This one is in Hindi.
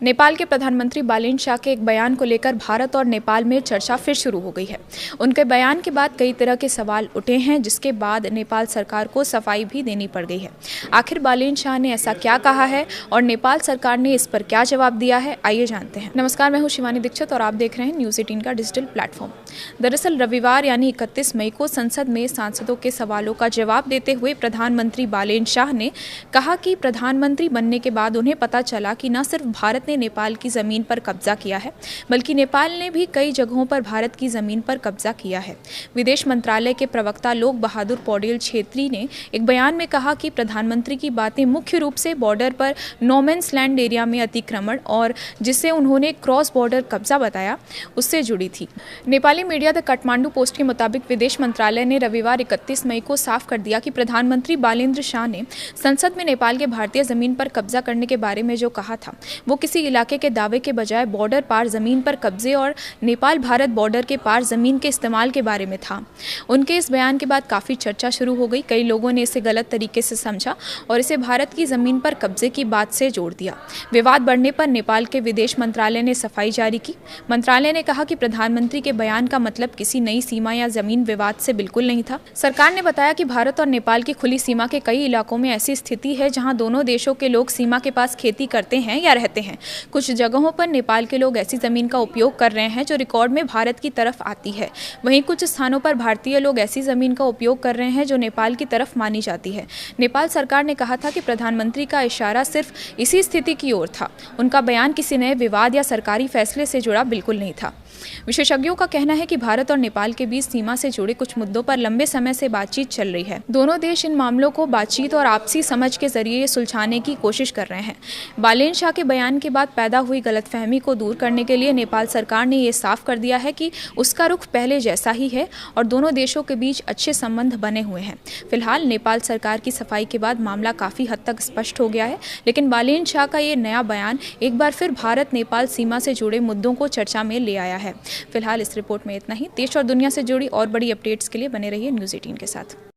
नेपाल के प्रधानमंत्री बालेन शाह के एक बयान को लेकर भारत और नेपाल में चर्चा फिर शुरू हो गई है। उनके बयान के बाद कई तरह के सवाल उठे हैं, जिसके बाद नेपाल सरकार को सफाई भी देनी पड़ गई है। आखिर बालेन शाह ने ऐसा क्या कहा है और नेपाल सरकार ने इस पर क्या जवाब दिया है, आइए जानते हैं। नमस्कार, मैं हूं शिवानी दीक्षित और आप देख रहे हैं न्यूज़ 18 का डिजिटल प्लेटफॉर्म। दरअसल रविवार यानी 31 मई को संसद में सांसदों के सवालों का जवाब देते हुए प्रधानमंत्री बालेन शाह ने कहा कि प्रधानमंत्री बनने के बाद उन्हें पता चला कि न सिर्फ भारत ने नेपाल की जमीन पर कब्जा किया है, बल्कि नेपाल ने भी कई जगहों पर भारत की जमीन पर कब्जा किया है। विदेश मंत्रालय के प्रवक्ता लोक बहादुर पौडेल छेत्री ने एक बयान में कहा कि प्रधानमंत्री की बातें मुख्य रूप से बॉर्डर पर नो मैंस लैंड एरिया में अतिक्रमण और जिसे उन्होंने क्रॉस बॉर्डर कब्जा बताया, उससे जुड़ी थी। Nepali media the Kathmandu post के मुताबिक विदेश मंत्रालय ने रविवार 31 मई को साफ कर दिया कि प्रधानमंत्री बालेन्द्र शाह ने संसद में नेपाल के भारतीय जमीन पर कब्जा करने के बारे में जो कहा था, वो किसी इलाके के दावे के बजाय बॉर्डर पार जमीन पर कब्जे और नेपाल भारत बॉर्डर के पार जमीन के इस्तेमाल के बारे में था। उनके इस बयान के बाद काफी चर्चा शुरू हो गई। कई लोगों ने इसे गलत तरीके से समझा और इसे भारत की जमीन पर कब्जे की बात से जोड़ दिया। विवाद बढ़ने पर नेपाल के विदेश मंत्रालय ने सफाई जारी की। मंत्रालय ने कहा कि प्रधानमंत्री के बयान का मतलब किसी नई सीमा या जमीन विवाद से बिल्कुल नहीं था। सरकार ने बताया कि भारत और नेपाल की खुली सीमा के कई इलाकों में ऐसी स्थिति है जहां दोनों देशों के लोग सीमा के पास खेती करते हैं या रहते हैं। कुछ जगहों पर नेपाल के लोग ऐसी जमीन का उपयोग कर रहे हैं जो रिकॉर्ड में भारत की तरफ आती है। वहीं कुछ स्थानों पर भारतीय लोग ऐसी जमीन का उपयोग कर रहे हैं जो नेपाल की तरफ मानी जाती है। नेपाल सरकार ने कहा था कि प्रधानमंत्री का इशारा सिर्फ इसी स्थिति की ओर था। उनका बयान किसी नए विवाद या सरकारी फैसले से जुड़ा बिल्कुल नहीं था। विशेषज्ञों का कहना है कि भारत और नेपाल के बीच सीमा से जुड़े कुछ मुद्दों पर लंबे समय से बातचीत चल रही है। दोनों देश इन मामलों को बातचीत और आपसी समझ के जरिए सुलझाने की कोशिश कर रहे हैं। बालेन शाह के बयान के बाद पैदा हुई गलतफहमी को दूर करने के लिए नेपाल सरकार ने ये साफ कर दिया है कि उसका रुख पहले जैसा ही है और दोनों देशों के बीच अच्छे संबंध बने हुए हैं। फिलहाल नेपाल सरकार की सफाई के बाद मामला काफी हद तक स्पष्ट हो गया है, लेकिन बालेन शाह का ये नया बयान एक बार फिर भारत नेपाल सीमा से जुड़े मुद्दों को चर्चा में ले आया है। फिलहाल इस रिपोर्ट में इतना ही। देश और दुनिया से जुड़ी और बड़ी अपडेट्स के लिए बने रहिए न्यूज़ 18 के साथ।